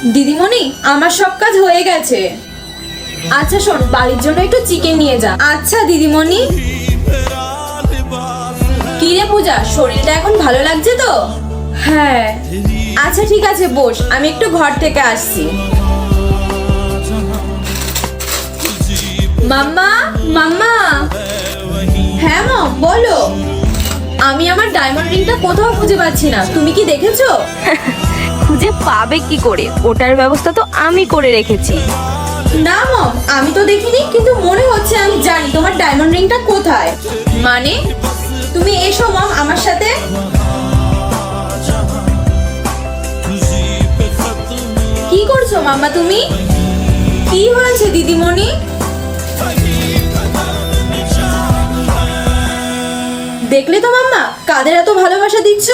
দিদিমণি, আমার সব কাজ হয়ে গেছে। আচ্ছা শোন, বাড়ির জন্য একটু চিকেন নিয়ে যা। আচ্ছা দিদিমণি। কি রে পূজা, শরীরটা এখন ভালো লাগছে তো? হ্যাঁ। আচ্ছা ঠিক আছে, বস, আমি একটু ঘর থেকে আসছি। মাম্মা, মাম্মা। হ্যাঁ মম, বলো। আমি আমার ডায়মন্ড রিংটা কোথাও খুঁজে পাচ্ছি না, তুমি কি দেখেছো? খুঁজে পাবে কি করে? ওটার ব্যবস্থা তো আমি করে রেখেছি। না মম, আমি তো দেখিনি, কিন্তু মনে হচ্ছে আমি জানি তোমার ডায়মন্ড রিংটা কোথায়। মানে? তুমি এসো মম আমার সাথে। কি করছো মাম্মা তুমি? কি হয়েছে দিদিমণি? দেখলে তো মাম্মা, কাদের এত ভালোবাসা দিচ্ছ।